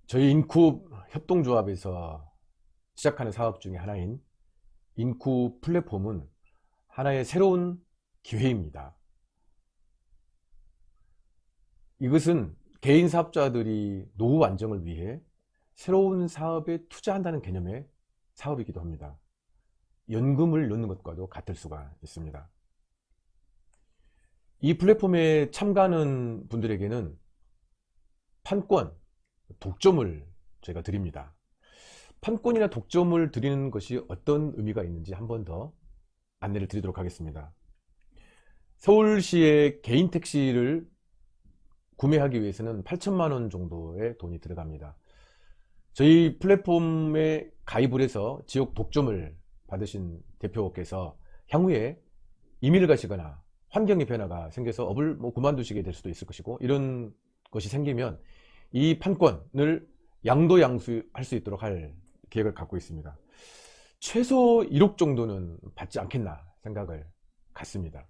저희 인쿠 협동조합에서 시작하는 사업 중에 하나인 인쿠 플랫폼은 하나의 새로운 기회입니다. 이것은 개인 사업자들이 노후 안정을 위해 새로운 사업에 투자한다는 개념의 사업이기도 합니다. 연금을 넣는 것과도 같을 수가 있습니다. 이 플랫폼에 참가하는 분들에게는 판권, 독점을 저희가 드립니다. 판권이나 독점을 드리는 것이 어떤 의미가 있는지 한 번 더 안내를 드리도록 하겠습니다. 서울시의 개인 택시를 구매하기 위해서는 8천만 원 정도의 돈이 들어갑니다. 저희 플랫폼에 가입을 해서 지역 독점을 받으신 대표께서 향후에 이민을 가시거나 환경의 변화가 생겨서 업을 그만두시게 될 수도 있을 것이고, 이런 것이 생기면 이 판권을 양도양수할 수 있도록 할 계획을 갖고 있습니다. 최소 1억 정도는 받지 않겠나 생각을 갖습니다.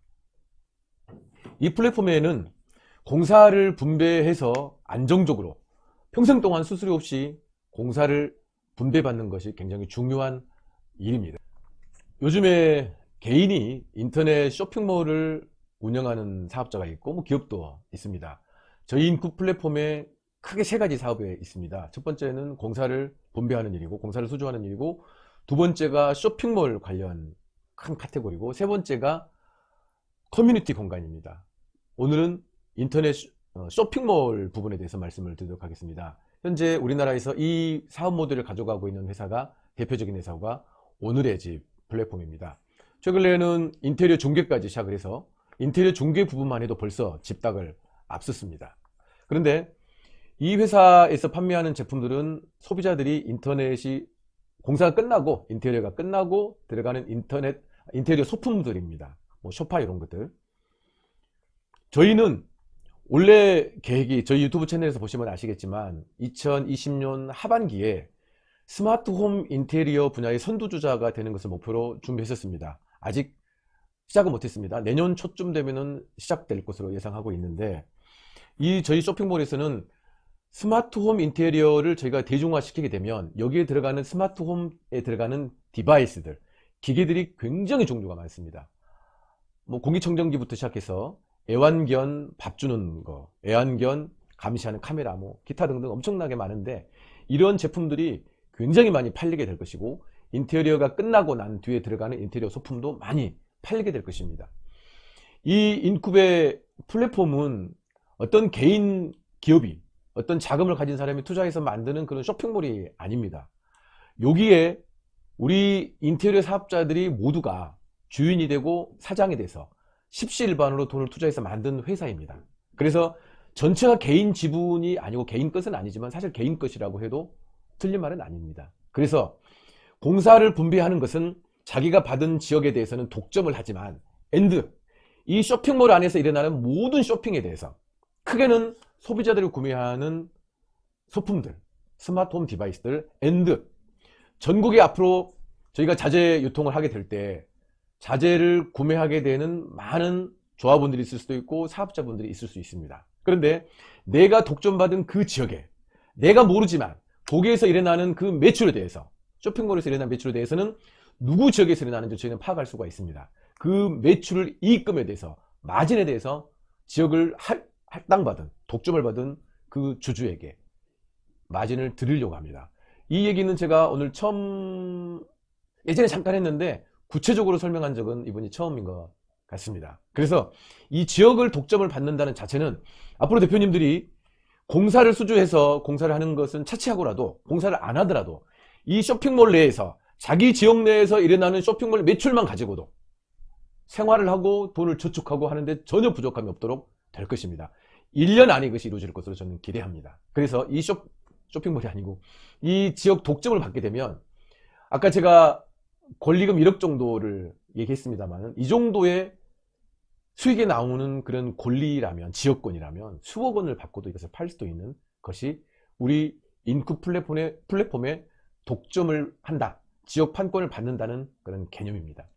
이 플랫폼에는 공사를 분배해서 안정적으로 평생 동안 수수료 없이 공사를 분배받는 것이 굉장히 중요한 일입니다. 요즘에 개인이 인터넷 쇼핑몰을 운영하는 사업자가 있고 기업도 있습니다. 저희 인쿠 플랫폼에 크게 세 가지 사업이 있습니다. 첫 번째는 공사를 분배하는 일이고 공사를 수주하는 일이고, 두 번째가 쇼핑몰 관련 큰 카테고리고, 세 번째가 커뮤니티 공간입니다. 오늘은 인터넷 쇼핑몰 부분에 대해서 말씀을 드리도록 하겠습니다. 현재 우리나라에서 이 사업 모델을 가져가고 있는 회사가, 대표적인 회사가 오늘의 집 플랫폼입니다. 최근에는 인테리어 중개까지 시작을 해서 인테리어 중개 부분만 해도 벌써 집닭을 앞섰습니다. 그런데 이 회사에서 판매하는 제품들은 소비자들이 인터넷이 공사가 끝나고, 인테리어가 끝나고 들어가는 인테리어 소품들입니다. 소파 이런 것들. 저희는 원래 계획이, 저희 유튜브 채널에서 보시면 아시겠지만 2020년 하반기에 스마트홈 인테리어 분야의 선두주자가 되는 것을 목표로 준비했었습니다. 아직 시작은 못했습니다. 내년 초쯤 되면은 시작될 것으로 예상하고 있는데, 이 저희 쇼핑몰에서는 스마트홈 인테리어를 저희가 대중화시키게 되면 여기에 들어가는 스마트홈에 들어가는 디바이스들, 기계들이 굉장히 종류가 많습니다. 공기청정기부터 시작해서 애완견 밥 주는 거, 애완견 감시하는 카메라, 기타 등등 엄청나게 많은데, 이런 제품들이 굉장히 많이 팔리게 될 것이고, 인테리어가 끝나고 난 뒤에 들어가는 인테리어 소품도 많이 팔리게 될 것입니다. 이 인쿠베 플랫폼은 어떤 개인 기업이, 어떤 자금을 가진 사람이 투자해서 만드는 그런 쇼핑몰이 아닙니다. 여기에 우리 인테리어 사업자들이 모두가 주인이 되고 사장이 돼서 십시일반으로 돈을 투자해서 만든 회사입니다. 그래서 전체가 개인 지분이 아니고, 개인 것은 아니지만 사실 개인 것이라고 해도 틀린 말은 아닙니다. 그래서 공사를 분배하는 것은 자기가 받은 지역에 대해서는 독점을 하지만, 이 쇼핑몰 안에서 일어나는 모든 쇼핑에 대해서, 크게는 소비자들이 구매하는 소품들, 스마트홈 디바이스들, 전국에 앞으로 저희가 자재 유통을 하게 될 때 자재를 구매하게 되는 많은 조합원들이 있을 수도 있고 사업자분들이 있을 수 있습니다. 그런데 내가 독점받은 그 지역에, 내가 모르지만 거기에서 일어나는 그 매출에 대해서, 쇼핑몰에서 일어나는 매출에 대해서는 누구 지역에서 일어나는지 저희는 파악할 수가 있습니다. 그 매출 이익금에 대해서, 마진에 대해서 지역을 할당받은, 독점을 받은 그 주주에게 마진을 드리려고 합니다. 이 얘기는 제가 오늘 처음, 예전에 잠깐 했는데 구체적으로 설명한 적은 이번이 처음인 것 같습니다. 그래서 이 지역을 독점을 받는다는 자체는, 앞으로 대표님들이 공사를 수주해서 공사를 하는 것은 차치하고라도, 공사를 안 하더라도 이 쇼핑몰 내에서, 자기 지역 내에서 일어나는 쇼핑몰 매출만 가지고도 생활을 하고 돈을 저축하고 하는데 전혀 부족함이 없도록 될 것입니다. 1년 안에 이것이 이루어질 것으로 저는 기대합니다. 그래서 이 쇼핑몰이 아니고 이 지역 독점을 받게 되면, 아까 제가 권리금 1억 정도를 얘기했습니다만, 이 정도의 수익이 나오는 그런 권리라면, 지역권이라면 수억 원을 받고도 이것을 팔 수도 있는 것이 우리 인쿠 플랫폼에 독점을 한다, 지역 판권을 받는다는 그런 개념입니다.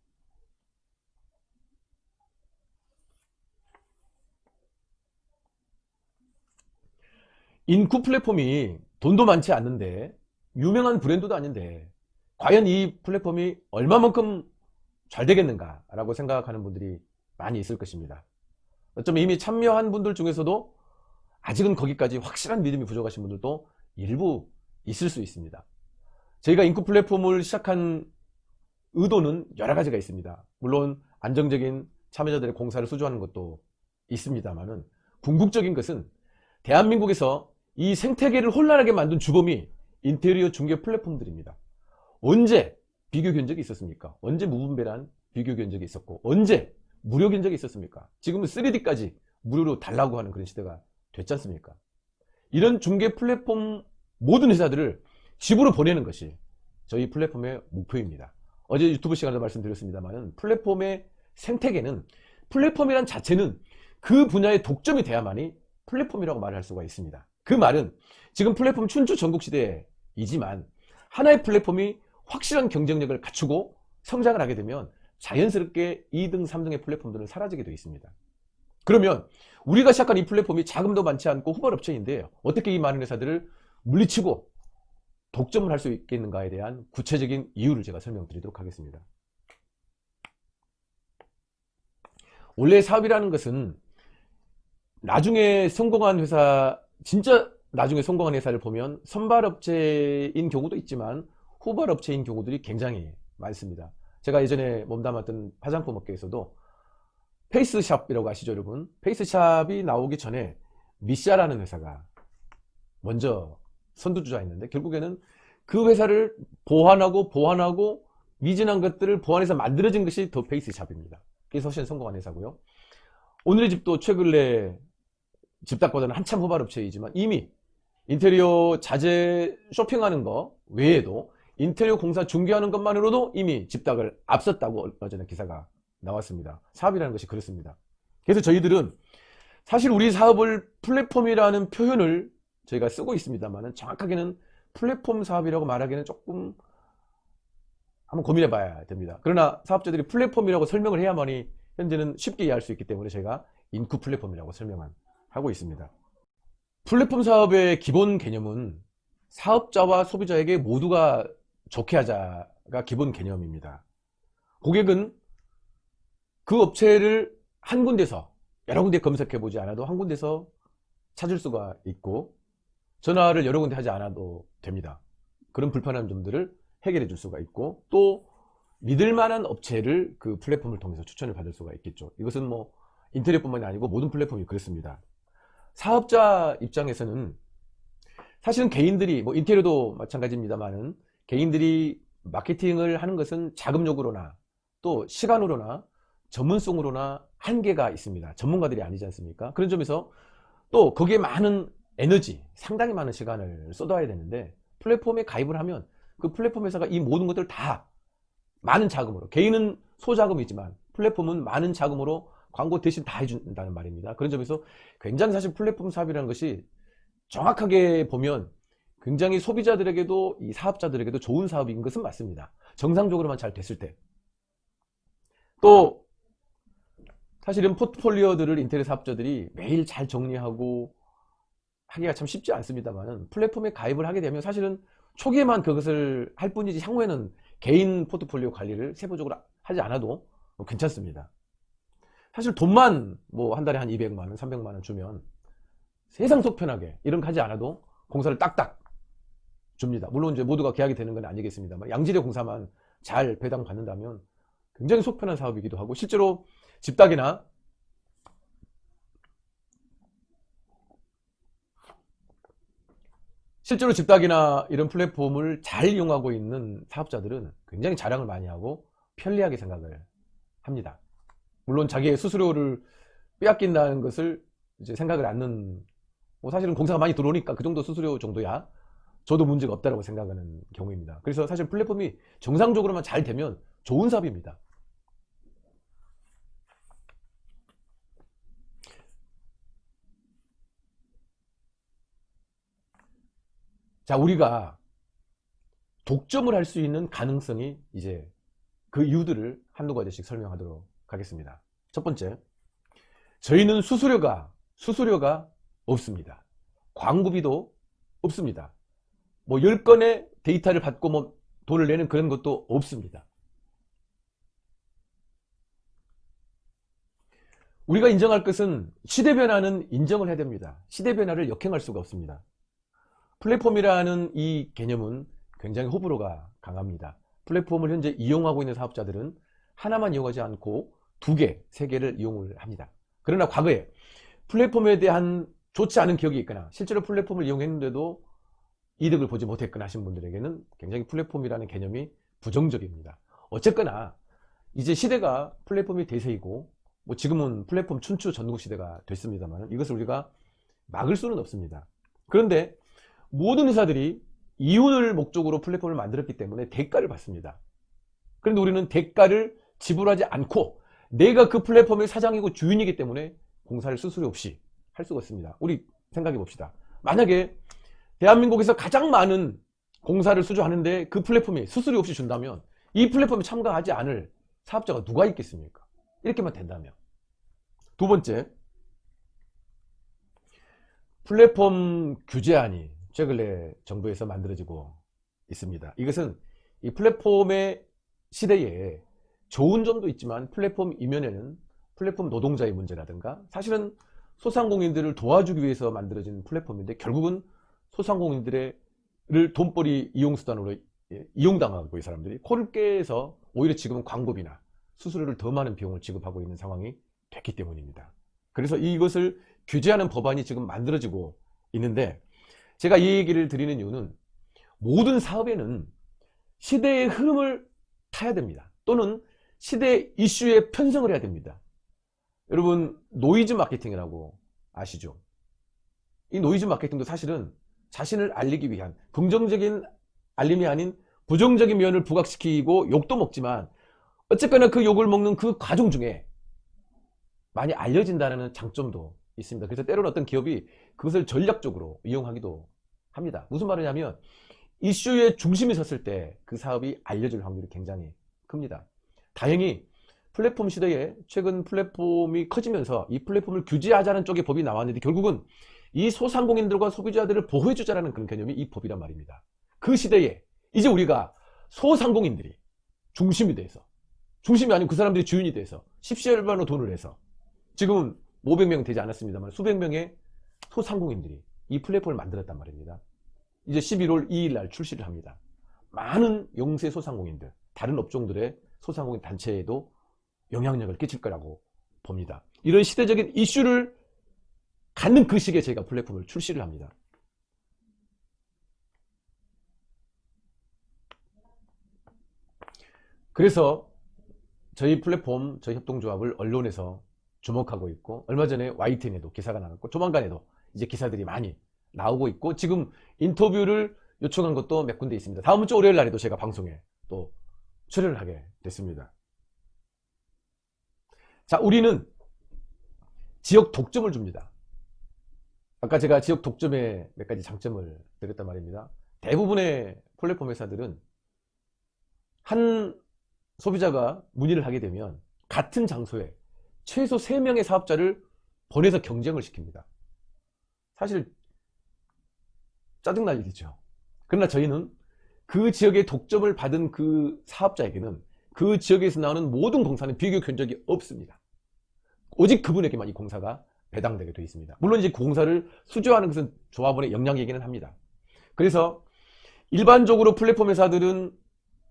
인쿠 플랫폼이 돈도 많지 않는데 유명한 브랜드도 아닌데 과연 이 플랫폼이 얼마만큼 잘 되겠는가 라고 생각하는 분들이 많이 있을 것입니다. 어쩌면 이미 참여한 분들 중에서도 아직은 거기까지 확실한 믿음이 부족하신 분들도 일부 있을 수 있습니다. 저희가 인쿠 플랫폼을 시작한 의도는 여러 가지가 있습니다. 물론 안정적인 참여자들의 공사를 수주하는 것도 있습니다만은 궁극적인 것은 대한민국에서 이 생태계를 혼란하게 만든 주범이 인테리어 중개 플랫폼들입니다. 언제 비교 견적이 있었습니까? 언제 무분별한 비교 견적이 있었고 언제 무료 견적이 있었습니까? 지금은 3D까지 무료로 달라고 하는 그런 시대가 됐지 않습니까? 이런 중개 플랫폼 모든 회사들을 집으로 보내는 것이 저희 플랫폼의 목표입니다. 어제 유튜브 시간에도 말씀드렸습니다만 플랫폼의 생태계는 플랫폼이란 자체는 그 분야의 독점이 돼야만이 플랫폼이라고 말할 수가 있습니다. 그 말은 지금 플랫폼 춘추 전국 시대이지만 하나의 플랫폼이 확실한 경쟁력을 갖추고 성장을 하게 되면 자연스럽게 2등, 3등의 플랫폼들은 사라지게 되어 있습니다. 그러면 우리가 시작한 이 플랫폼이 자금도 많지 않고 후발업체인데 어떻게 이 많은 회사들을 물리치고 독점을 할 수 있겠는가에 대한 구체적인 이유를 제가 설명드리도록 하겠습니다. 원래 사업이라는 것은 나중에 성공한 회사, 진짜 나중에 성공한 회사를 보면 선발업체인 경우도 있지만 후발업체인 경우들이 굉장히 많습니다. 제가 예전에 몸담았던 화장품 업계에서도 페이스샵이라고 아시죠 여러분? 페이스샵이 나오기 전에 미샤라는 회사가 먼저 선두주자였는데 결국에는 그 회사를 보완하고 미진한 것들을 보완해서 만들어진 것이 더 페이스샵입니다. 그래서 훨씬 성공한 회사고요. 오늘의 집도 최근에 집닥보다는 한참 후발업체이지만 이미 인테리어 자재 쇼핑하는 거 외에도 인테리어 공사 중개하는 것만으로도 이미 집닥을 앞섰다고 얼마 전에 기사가 나왔습니다. 사업이라는 것이 그렇습니다. 그래서 저희들은 사실 우리 사업을 플랫폼이라는 표현을 저희가 쓰고 있습니다만 정확하게는 플랫폼 사업이라고 말하기는 조금 한번 고민해 봐야 됩니다. 그러나 사업자들이 플랫폼이라고 설명을 해야만이 현재는 쉽게 이해할 수 있기 때문에 제가 인쿠 플랫폼이라고 설명하고 있습니다. 플랫폼 사업의 기본 개념은 사업자와 소비자에게 모두가 좋게 하자가 기본 개념입니다. 고객은 그 업체를 한 군데서 여러 군데 검색해 보지 않아도 한 군데서 찾을 수가 있고 전화를 여러 군데 하지 않아도 됩니다. 그런 불편한 점들을 해결해 줄 수가 있고 또 믿을 만한 업체를 그 플랫폼을 통해서 추천을 받을 수가 있겠죠. 이것은 뭐 인테리어뿐만이 아니고 모든 플랫폼이 그렇습니다. 사업자 입장에서는 사실은 개인들이 뭐 인테리어도 마찬가지입니다만은 개인들이 마케팅을 하는 것은 자금 요구로나 또 시간으로나 전문성으로나 한계가 있습니다. 전문가들이 아니지 않습니까? 그런 점에서 또 거기에 많은 에너지, 상당히 많은 시간을 쏟아야 되는데 플랫폼에 가입을 하면 그 플랫폼 회사가 이 모든 것들 다 많은 자금으로, 개인은 소자금이지만 플랫폼은 많은 자금으로 광고 대신 다 해준다는 말입니다. 그런 점에서 굉장히 사실 플랫폼 사업이라는 것이 정확하게 보면 굉장히 소비자들에게도 이 사업자들에게도 좋은 사업인 것은 맞습니다. 정상적으로만 잘 됐을 때. 또 사실은 포트폴리오들을 인테리어 사업자들이 매일 잘 정리하고 하기가 참 쉽지 않습니다만 플랫폼에 가입을 하게 되면 사실은 초기에만 그것을 할 뿐이지 향후에는 개인 포트폴리오 관리를 세부적으로 하지 않아도 괜찮습니다. 사실 돈만 뭐 한 달에 한 200만원, 300만원 주면 세상 속 편하게 이런 거 하지 않아도 공사를 딱딱 줍니다. 물론 이제 모두가 계약이 되는 건 아니겠습니다만 양질의 공사만 잘 배당 받는다면 굉장히 속 편한 사업이기도 하고 실제로 집닥이나 이런 플랫폼을 잘 이용하고 있는 사업자들은 굉장히 자랑을 많이 하고 편리하게 생각을 합니다. 물론 자기의 수수료를 빼앗긴다는 것을 이제 생각을 않는, 뭐 사실은 공사가 많이 들어오니까 그 정도 수수료 정도야 저도 문제가 없다고 생각하는 경우입니다. 그래서 사실 플랫폼이 정상적으로만 잘 되면 좋은 사업입니다. 자, 우리가 독점을 할 수 있는 가능성이 이제 그 이유들을 한두 가지씩 설명하도록 하겠습니다. 첫 번째, 저희는 수수료가 없습니다. 광고비도 없습니다. 뭐 10건의 데이터를 받고 뭐 돈을 내는 그런 것도 없습니다. 우리가 인정할 것은 시대 변화는 인정을 해야 됩니다. 시대 변화를 역행할 수가 없습니다. 플랫폼이라는 이 개념은 굉장히 호불호가 강합니다. 플랫폼을 현재 이용하고 있는 사업자들은 하나만 이용하지 않고 2개, 3개를 이용을 합니다. 그러나 과거에 플랫폼에 대한 좋지 않은 기억이 있거나 실제로 플랫폼을 이용했는데도 이득을 보지 못했거나 하신 분들에게는 굉장히 플랫폼이라는 개념이 부정적입니다. 어쨌거나 이제 시대가 플랫폼이 대세이고 뭐 지금은 플랫폼 춘추 전국 시대가 됐습니다만 이것을 우리가 막을 수는 없습니다. 그런데 모든 회사들이 이윤을 목적으로 플랫폼을 만들었기 때문에 대가를 받습니다. 그런데 우리는 대가를 지불하지 않고 내가 그 플랫폼의 사장이고 주인이기 때문에 공사를 수수료 없이 할 수가 있습니다. 우리 생각해 봅시다. 만약에 대한민국에서 가장 많은 공사를 수주하는데 그 플랫폼이 수수료 없이 준다면 이 플랫폼에 참가하지 않을 사업자가 누가 있겠습니까? 이렇게만 된다면. 2번째, 플랫폼 규제안이 최근에 정부에서 만들어지고 있습니다. 이것은 이 플랫폼의 시대에 좋은 점도 있지만 플랫폼 이면에는 플랫폼 노동자의 문제라든가 사실은 소상공인들을 도와주기 위해서 만들어진 플랫폼인데 결국은 소상공인들을 돈벌이 이용수단으로 이용당하고 이 사람들이 코를 깨서 오히려 지금은 광고비나 수수료를 더 많은 비용을 지급하고 있는 상황이 됐기 때문입니다. 그래서 이것을 규제하는 법안이 지금 만들어지고 있는데 제가 이 얘기를 드리는 이유는 모든 사업에는 시대의 흐름을 타야 됩니다. 또는 시대 이슈에 편성을 해야 됩니다. 여러분 노이즈 마케팅이라고 아시죠? 이 노이즈 마케팅도 사실은 자신을 알리기 위한 긍정적인 알림이 아닌 부정적인 면을 부각시키고 욕도 먹지만 어쨌거나 그 욕을 먹는 그 과정 중에 많이 알려진다는 장점도 있습니다. 그래서 때로는 어떤 기업이 그것을 전략적으로 이용하기도 합니다. 무슨 말이냐면 이슈의 중심에 섰을 때 그 사업이 알려질 확률이 굉장히 큽니다. 다행히 플랫폼 시대에 최근 플랫폼이 커지면서 이 플랫폼을 규제하자는 쪽의 법이 나왔는데 결국은 이 소상공인들과 소비자들을 보호해주자라는 그런 개념이 이 법이란 말입니다. 그 시대에 이제 우리가 소상공인들이 중심이 돼서 중심이 아닌 그 사람들이 주인이 돼서 십시일반으로 돈을 내서 지금은 500명 되지 않았습니다만 수백 명의 소상공인들이 이 플랫폼을 만들었단 말입니다. 이제 11월 2일 날 출시를 합니다. 많은 영세 소상공인들, 다른 업종들의 소상공인 단체에도 영향력을 끼칠 거라고 봅니다. 이런 시대적인 이슈를 갖는 그 시기에 저희가 플랫폼을 출시를 합니다. 그래서 저희 플랫폼, 저희 협동조합을 언론에서 주목하고 있고 얼마 전에 YTN에도 기사가 나왔고 조만간에도 이제 기사들이 많이 나오고 있고 지금 인터뷰를 요청한 것도 몇 군데 있습니다. 다음 주 월요일 날에도 제가 방송에 또 출연을 하게 됐습니다. 자, 우리는 지역 독점을 줍니다. 아까 제가 지역 독점의 몇 가지 장점을 드렸단 말입니다. 대부분의 플랫폼 회사들은 한 소비자가 문의를 하게 되면 같은 장소에 최소 3명의 사업자를 보내서 경쟁을 시킵니다. 사실 짜증날 일이죠. 그러나 저희는 그 지역의 독점을 받은 그 사업자에게는 그 지역에서 나오는 모든 공사는 비교 견적이 없습니다. 오직 그분에게만 이 공사가 배당되게 되어 있습니다. 물론 이제 그 공사를 수주하는 것은 조합원의 역량이기는 합니다. 그래서 일반적으로 플랫폼 회사들은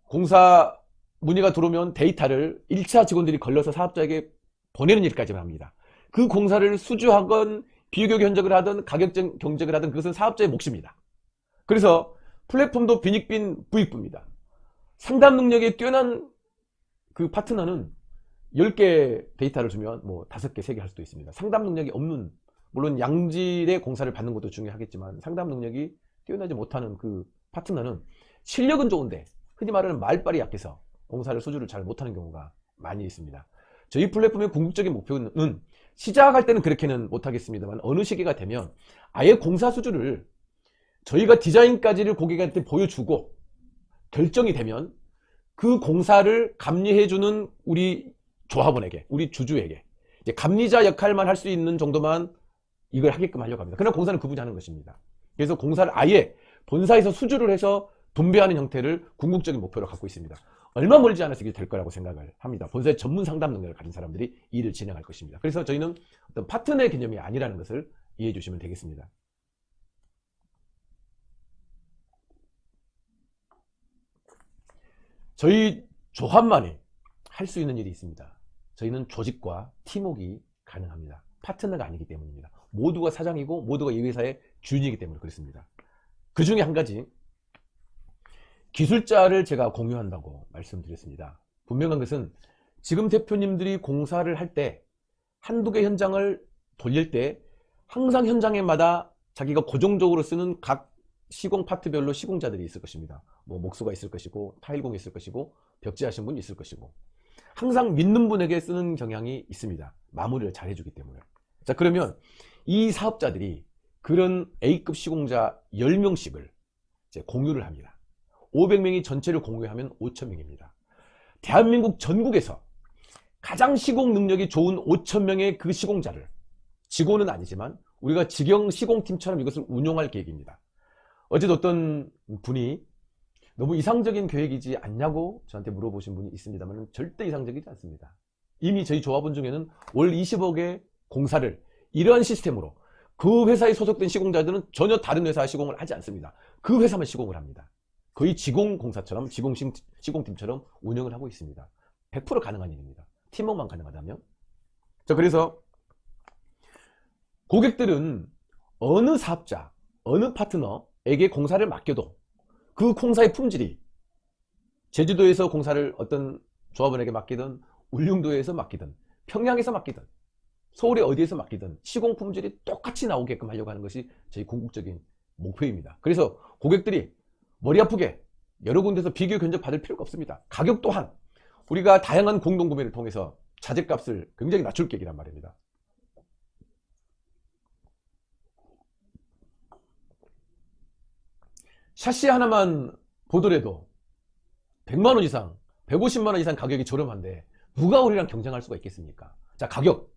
공사 문의가 들어오면 데이터를 1차 직원들이 걸러서 사업자에게 보내는 일까지만 합니다. 그 공사를 수주하건 비교 견적을 하든 가격 경쟁을 하든 그것은 사업자의 몫입니다. 그래서 플랫폼도 빈익빈 부익부입니다. 상담 능력이 뛰어난 그 파트너는 10개 데이터를 주면 뭐 5개, 3개 할 수도 있습니다. 상담 능력이 없는, 물론 양질의 공사를 받는 것도 중요하겠지만 상담 능력이 뛰어나지 못하는 그 파트너는 실력은 좋은데 흔히 말하는 말빨이 약해서 공사를 수주를 잘 못하는 경우가 많이 있습니다. 저희 플랫폼의 궁극적인 목표는 시작할 때는 그렇게는 못하겠습니다만 어느 시기가 되면 아예 공사 수주를 저희가 디자인까지를 고객한테 보여주고 결정이 되면 그 공사를 감리해주는 우리 조합원에게, 우리 주주에게 이제 감리자 역할만 할 수 있는 정도만 이걸 하게끔 하려고 합니다. 그러나 공사는 그분이 하는 것입니다. 그래서 공사를 아예 본사에서 수주를 해서 분배하는 형태를 궁극적인 목표로 갖고 있습니다. 얼마 멀지 않아서 이게 될 거라고 생각을 합니다. 본사의 전문 상담 능력을 가진 사람들이 일을 진행할 것입니다. 그래서 저희는 어떤 파트너의 개념이 아니라는 것을 이해해 주시면 되겠습니다. 저희 조합만이 할 수 있는 일이 있습니다. 저희는 조직과 팀워크가 가능합니다. 파트너가 아니기 때문입니다. 모두가 사장이고 모두가 이 회사의 주인이기 때문에 그렇습니다. 그 중에 한 가지, 기술자를 제가 공유한다고 말씀드렸습니다. 분명한 것은 지금 대표님들이 공사를 할 때 한두 개 현장을 돌릴 때 항상 현장에마다 자기가 고정적으로 쓰는 각 시공 파트별로 시공자들이 있을 것입니다. 뭐 목수가 있을 것이고 타일공이 있을 것이고 벽지하신 분이 있을 것이고 항상 믿는 분에게 쓰는 경향이 있습니다. 마무리를 잘 해주기 때문에. 자, 그러면 이 사업자들이 그런 A급 시공자 10명씩을 이제 공유를 합니다. 500명이 전체를 공유하면 5,000명입니다. 대한민국 전국에서 가장 시공 능력이 좋은 5,000명의 그 시공자를, 직원은 아니지만 우리가 직영 시공팀처럼 이것을 운용할 계획입니다. 어제도 어떤 분이 너무 이상적인 계획이지 않냐고 저한테 물어보신 분이 있습니다만 절대 이상적이지 않습니다. 이미 저희 조합원 중에는 월 20억의 공사를 이러한 시스템으로, 그 회사에 소속된 시공자들은 전혀 다른 회사 시공을 하지 않습니다. 그 회사만 시공을 합니다. 거의 지공공사처럼, 시공팀처럼 운영을 하고 있습니다. 100% 가능한 일입니다. 팀워크만 가능하다면. 자, 그래서 고객들은 어느 사업자, 어느 파트너에게 공사를 맡겨도 그 공사의 품질이 제주도에서 공사를 어떤 조합원에게 맡기든, 울릉도에서 맡기든, 평양에서 맡기든, 서울의 어디에서 맡기든 시공 품질이 똑같이 나오게끔 하려고 하는 것이 저희 궁극적인 목표입니다. 그래서 고객들이 머리 아프게 여러 군데서 비교 견적 받을 필요가 없습니다. 가격 또한 우리가 다양한 공동구매를 통해서 자재값을 굉장히 낮출 계획이란 말입니다. 샤시 하나만 보더라도 100만원 이상, 150만원 이상 가격이 저렴한데 누가 우리랑 경쟁할 수가 있겠습니까? 자, 가격.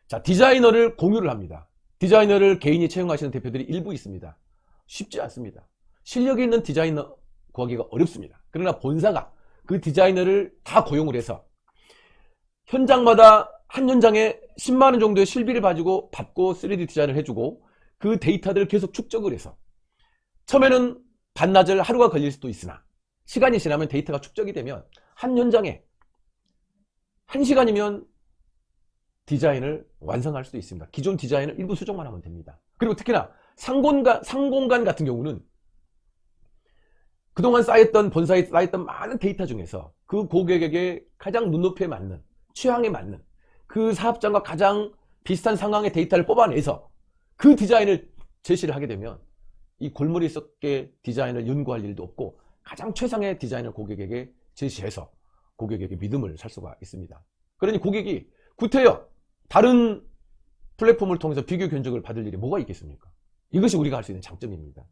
자, 디자이너를 공유를 합니다. 디자이너를 개인이 채용하시는 대표들이 일부 있습니다. 쉽지 않습니다. 실력이 있는 디자이너 구하기가 어렵습니다. 그러나 본사가 그 디자이너를 다 고용을 해서 현장마다 한 현장에 10만원 정도의 실비를 받고 3D 디자인을 해주고 그 데이터들을 계속 축적을 해서 처음에는 반나절 하루가 걸릴 수도 있으나 시간이 지나면 데이터가 축적이 되면 한 현장에 1시간이면 디자인을 완성할 수도 있습니다. 기존 디자인을 일부 수정만 하면 됩니다. 그리고 특히나 상공간 같은 경우는 그동안 본사에 쌓였던 많은 데이터 중에서 그 고객에게 가장 눈높이에 맞는, 취향에 맞는 그 사업장과 가장 비슷한 상황의 데이터를 뽑아내서 그 디자인을 제시를 하게 되면 이 골머리 썩게 디자인을 연구할 일도 없고 가장 최상의 디자인을 고객에게 제시해서 고객에게 믿음을 살 수가 있습니다. 그러니 고객이 구태여 다른 플랫폼을 통해서 비교 견적을 받을 일이 뭐가 있겠습니까? 이것이 우리가 할 수 있는 장점입니다.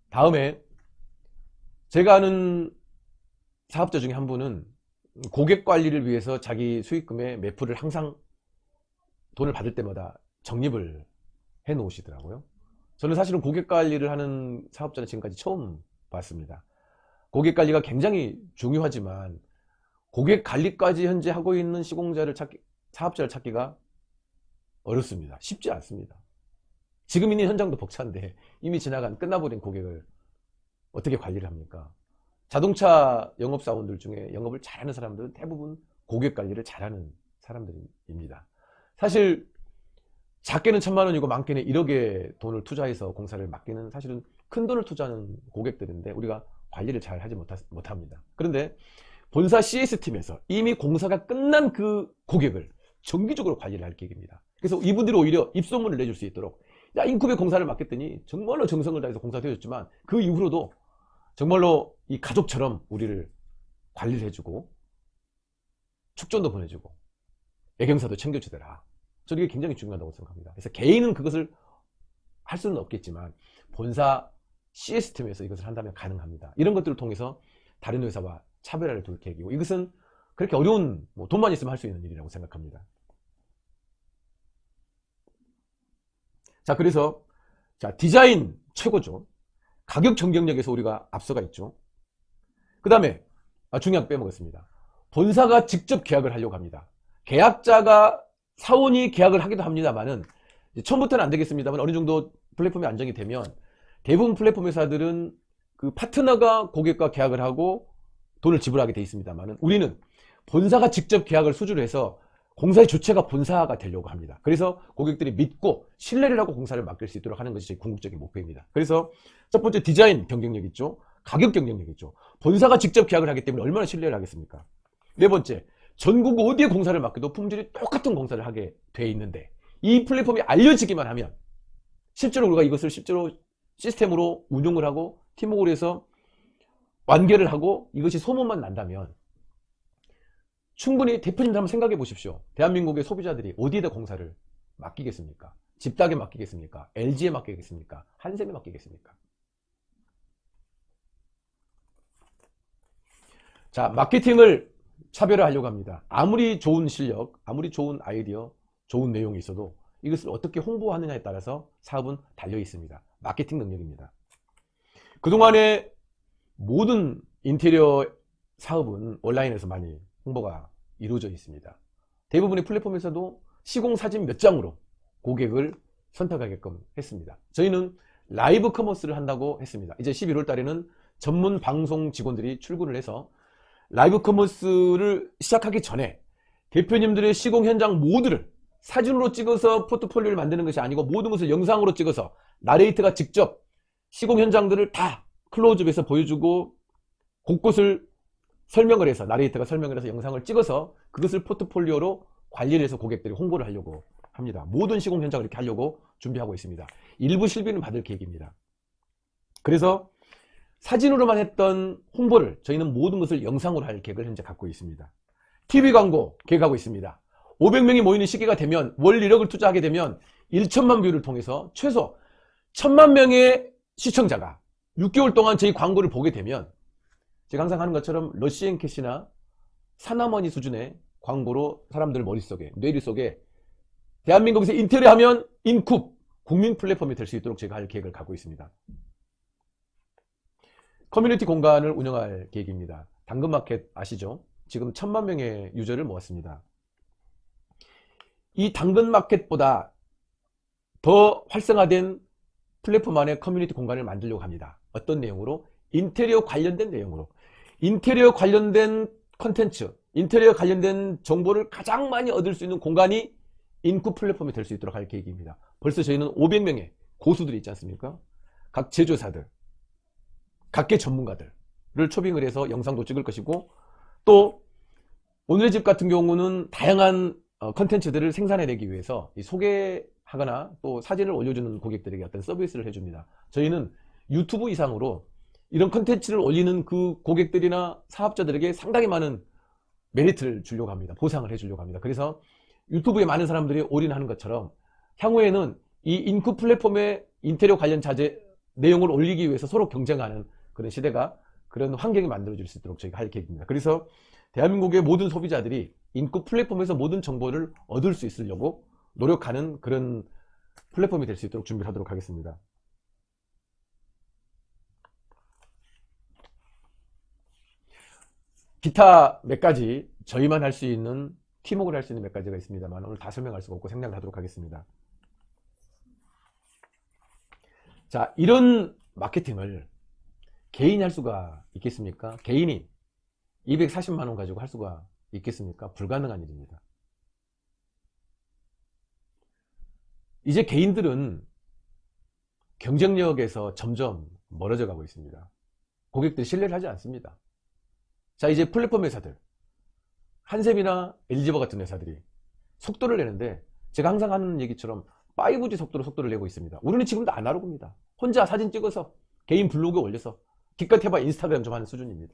다음에 제가 아는 사업자 중에 한 분은 고객 관리를 위해서 자기 수익금의 몇 프를 항상 돈을 받을 때마다 적립을 해 놓으시더라고요. 저는 사실은 고객 관리를 하는 사업자는 지금까지 처음 봤습니다. 고객 관리가 굉장히 중요하지만 고객 관리까지 현재 하고 있는 사업자를 찾기가 어렵습니다. 쉽지 않습니다. 지금 있는 현장도 벅찬데 이미 끝나버린 고객을 어떻게 관리를 합니까? 자동차 영업사원들 중에 영업을 잘하는 사람들은 대부분 고객 관리를 잘하는 사람들입니다. 사실 작게는 1,000만원이고 많게는 1억의 돈을 투자해서 공사를 맡기는, 사실은 큰 돈을 투자하는 고객들인데 우리가 관리를 잘 하지 못합니다. 그런데 본사 CS팀에서 이미 공사가 끝난 그 고객을 정기적으로 관리를 할 계획입니다. 그래서 이분들이 오히려 입소문을 내줄 수 있도록, 야, 인쿠베 공사를 맡겼더니 정말로 정성을 다해서 공사가 되어줬지만 그 이후로도 정말로 이 가족처럼 우리를 관리를 해주고 축전도 보내주고 애경사도 챙겨주더라. 저는 이게 굉장히 중요하다고 생각합니다. 그래서 개인은 그것을 할 수는 없겠지만 본사 CS팀에서 이것을 한다면 가능합니다. 이런 것들을 통해서 다른 회사와 차별화를 둘 계획이고, 이것은 그렇게 어려운, 돈만 있으면 할 수 있는 일이라고 생각합니다. 자, 그래서 자, 디자인 최고죠. 가격 경쟁력에서 우리가 앞서가 있죠. 그 다음에 중요한 거 빼먹었습니다. 본사가 직접 계약을 하려고 합니다. 계약자가 사원이 계약을 하기도 합니다만은 처음부터는 안 되겠습니다만 어느 정도 플랫폼이 안정이 되면 대부분 플랫폼 회사들은 그 파트너가 고객과 계약을 하고 돈을 지불하게 돼 있습니다만은 우리는 본사가 직접 계약을 수주를 해서 공사의 주체가 본사가 되려고 합니다. 그래서 고객들이 믿고 신뢰를 하고 공사를 맡길 수 있도록 하는 것이 저희 궁극적인 목표입니다. 그래서 첫 번째 디자인 경쟁력 있죠. 가격 경쟁력 있죠. 본사가 직접 계약을 하기 때문에 얼마나 신뢰를 하겠습니까? 네 번째, 전국 어디에 공사를 맡겨도 품질이 똑같은 공사를 하게 돼 있는데 이 플랫폼이 알려지기만 하면 실제로 우리가 이것을 실제로 시스템으로 운용을 하고 팀워크를 해서 완결을 하고 이것이 소문만 난다면 충분히 대표님들 한번 생각해 보십시오. 대한민국의 소비자들이 어디에다 공사를 맡기겠습니까? 집닥에 맡기겠습니까? LG에 맡기겠습니까? 한샘에 맡기겠습니까? 자, 마케팅을 차별화하려고 합니다. 아무리 좋은 실력, 아무리 좋은 아이디어, 좋은 내용이 있어도 이것을 어떻게 홍보하느냐에 따라서 사업은 달려 있습니다. 마케팅 능력입니다. 그동안에 모든 인테리어 사업은 온라인에서 많이 홍보가 이루어져 있습니다. 대부분의 플랫폼에서도 시공 사진 몇 장으로 고객을 선택하게끔 했습니다. 저희는 라이브 커머스를 한다고 했습니다. 이제 11월 달에는 전문 방송 직원들이 출근을 해서 라이브 커머스를 시작하기 전에 대표님들의 시공 현장 모두를 사진으로 찍어서 포트폴리오를 만드는 것이 아니고 모든 것을 영상으로 찍어서 나레이터가 직접 시공 현장들을 다 클로즈업해서 보여주고 곳곳을 설명을 해서 나레이터가 설명을 해서 영상을 찍어서 그것을 포트폴리오로 관리를 해서 고객들이 홍보를 하려고 합니다. 모든 시공 현장을 이렇게 하려고 준비하고 있습니다. 일부 실비는 받을 계획입니다. 그래서 사진으로만 했던 홍보를 저희는 모든 것을 영상으로 할 계획을 현재 갖고 있습니다. TV 광고 계획하고 있습니다. 500명이 모이는 시기가 되면 월 1억을 투자하게 되면 1천만 뷰를 통해서 최소 1000만 명의 시청자가 6개월 동안 저희 광고를 보게 되면 제가 항상 하는 것처럼 러시앤캐시나 사나머니 수준의 광고로 사람들 머릿속에, 뇌리 속에 대한민국에서 인테리어 하면 인쿱 국민 플랫폼이 될 수 있도록 제가 할 계획을 갖고 있습니다. 커뮤니티 공간을 운영할 계획입니다. 당근마켓 아시죠? 지금 1000만 명의 유저를 모았습니다. 이 당근마켓보다 더 활성화된 플랫폼 안에 커뮤니티 공간을 만들려고 합니다. 어떤 내용으로? 인테리어 관련된 내용으로. 인테리어 관련된 컨텐츠, 인테리어 관련된 정보를 가장 많이 얻을 수 있는 공간이 인쿠 플랫폼이 될 수 있도록 할 계획입니다. 벌써 저희는 500명의 고수들이 있지 않습니까? 각 제조사들, 각계 전문가들을 초빙을 해서 영상도 찍을 것이고 또 오늘의 집 같은 경우는 다양한 컨텐츠들을 생산해내기 위해서 소개하거나 또 사진을 올려주는 고객들에게 어떤 서비스를 해줍니다. 저희는 유튜브 이상으로 이런 컨텐츠를 올리는 그 고객들이나 사업자들에게 상당히 많은 메리트를 주려고 합니다. 보상을 해주려고 합니다. 그래서 유튜브에 많은 사람들이 올인하는 것처럼 향후에는 이 인쿠 플랫폼의 인테리어 관련 자재 내용을 올리기 위해서 서로 경쟁하는 그런 시대가, 그런 환경이 만들어질 수 있도록 저희가 할 계획입니다. 그래서 대한민국의 모든 소비자들이 인쿠 플랫폼에서 모든 정보를 얻을 수 있으려고 노력하는 그런 플랫폼이 될 수 있도록 준비를 하도록 하겠습니다. 기타 몇 가지 저희만 할 수 있는, 팀워크를 할 수 있는 몇 가지가 있습니다만 오늘 다 설명할 수가 없고 생략을 하도록 하겠습니다. 자, 이런 마케팅을 개인이 할 수가 있겠습니까? 개인이 240만원 가지고 할 수가 있겠습니까? 불가능한 일입니다. 이제 개인들은 경쟁력에서 점점 멀어져 가고 있습니다. 고객들이 신뢰를 하지 않습니다. 자, 이제 플랫폼 회사들, 한샘이나 LG버 같은 회사들이 속도를 내는데 제가 항상 하는 얘기처럼 5G 속도를 내고 있습니다. 우리는 지금도 아날로그입니다. 혼자 사진 찍어서 개인 블로그에 올려서 기껏 해봐 인스타그램 좀 하는 수준입니다.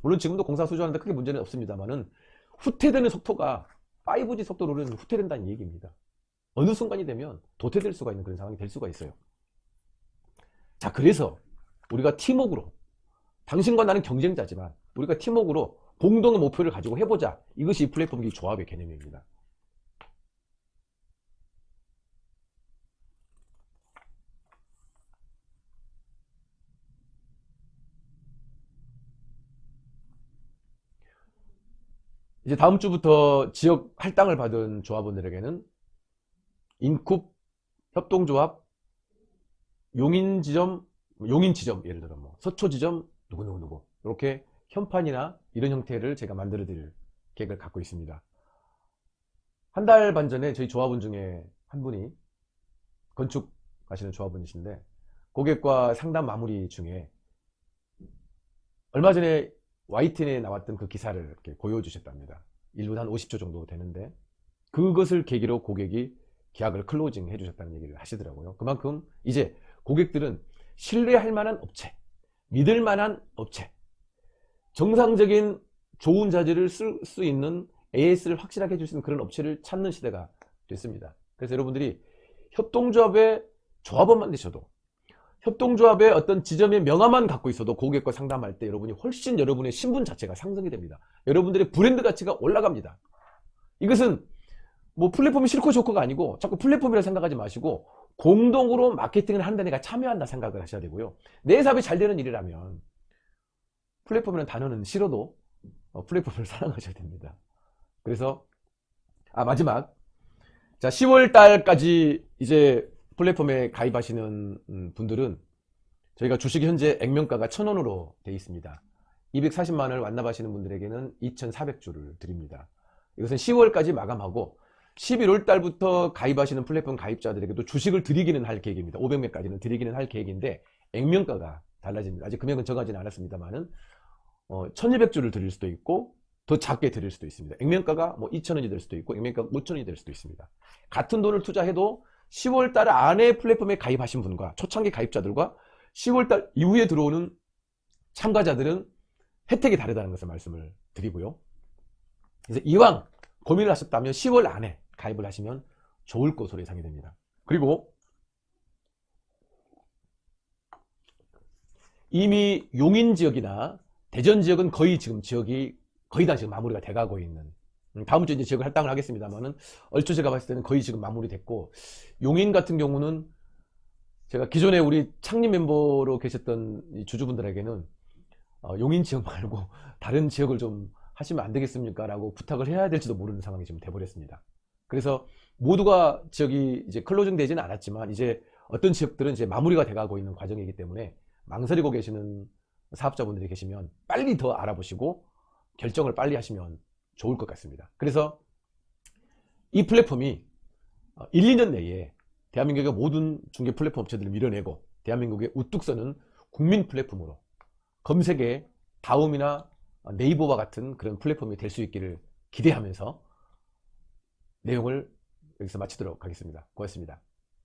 물론 지금도 공사 수주하는데 크게 문제는 없습니다만은 후퇴되는 속도가 5G 속도로는 후퇴된다는 얘기입니다. 어느 순간이 되면 도태될 수가 있는 그런 상황이 될 수가 있어요. 자, 그래서 우리가 팀워크로, 당신과 나는 경쟁자지만 우리가 팀워크로 공동의 목표를 가지고 해보자. 이것이 이 플랫폼 조합의 개념입니다. 이제 다음 주부터 지역 할당을 받은 조합원들에게는 인쿱, 협동조합, 용인지점, 용인지점, 예를 들어 뭐 서초지점, 누구누구 이렇게 현판이나 이런 형태를 제가 만들어 드릴 계획을 갖고 있습니다. 한 달 반 전에 저희 조합원 중에 한 분이 건축 하시는 조합원이신데, 고객과 상담 마무리 중에 얼마 전에 YTN에 나왔던 그 기사를 이렇게 보여주셨답니다. 1분 한 50초 정도 되는데, 그것을 계기로 고객이 계약을 클로징 해주셨다는 얘기를 하시더라고요. 그만큼 이제 고객들은 신뢰할 만한 업체, 믿을 만한 업체, 정상적인 좋은 자재를 쓸 수 있는 AS를 확실하게 해줄 수 있는 그런 업체를 찾는 시대가 됐습니다. 그래서 여러분들이 협동조합의 조합원만 되셔도, 협동조합의 어떤 지점의 명함만 갖고 있어도 고객과 상담할 때 여러분이 훨씬 여러분의 신분 자체가 상승이 됩니다. 여러분들의 브랜드 가치가 올라갑니다. 이것은 뭐 플랫폼이 싫고 좋고가 아니고 자꾸 플랫폼이라 생각하지 마시고 공동으로 마케팅을 하는 데 내가 참여한다 생각을 하셔야 되고요. 내 사업이 잘 되는 일이라면 플랫폼이라는 단어는 싫어도 플랫폼을 사랑하셔야 됩니다. 그래서 마지막, 자 10월 달까지 이제 플랫폼에 가입하시는 분들은 저희가 주식이 현재 액면가가 1,000원으로 되어 있습니다. 240만원을 완납하시는 분들에게는 2,400주를 드립니다. 이것은 10월까지 마감하고 11월 달부터 가입하시는 플랫폼 가입자들에게도 주식을 드리기는 할 계획입니다. 500매까지는 드리기는 할 계획인데 액면가가 달라집니다. 아직 금액은 정하지는 않았습니다만은 1,200주를 드릴 수도 있고 더 작게 드릴 수도 있습니다. 액면가가 뭐 2,000원이 될 수도 있고 액면가가 5,000원이 될 수도 있습니다. 같은 돈을 투자해도 10월달 안에 플랫폼에 가입하신 분과 초창기 가입자들과 10월달 이후에 들어오는 참가자들은 혜택이 다르다는 것을 말씀을 드리고요. 그래서 이왕 고민을 하셨다면 10월 안에 가입을 하시면 좋을 것으로 예상이 됩니다. 그리고 이미 용인 지역이나 대전 지역은 거의 지금 지역이 거의 다 지금 마무리가 돼가고 있는, 다음 주에 이제 지역을 할당을 하겠습니다만은 얼추 제가 봤을 때는 거의 지금 마무리됐고, 용인 같은 경우는 제가 기존에 우리 창립 멤버로 계셨던 주주분들에게는 용인 지역 말고 다른 지역을 좀 하시면 안 되겠습니까? 라고 부탁을 해야 될지도 모르는 상황이 지금 돼버렸습니다. 그래서 모두가 지역이 이제 클로징 되지는 않았지만 이제 어떤 지역들은 이제 마무리가 돼가고 있는 과정이기 때문에 망설이고 계시는 사업자분들이 계시면 빨리 더 알아보시고 결정을 빨리 하시면 좋을 것 같습니다. 그래서 이 플랫폼이 1, 2년 내에 대한민국의 모든 중개 플랫폼 업체들을 밀어내고 대한민국의 우뚝 서는 국민 플랫폼으로 검색에 다음이나 네이버와 같은 그런 플랫폼이 될 수 있기를 기대하면서 내용을 여기서 마치도록 하겠습니다. 고맙습니다.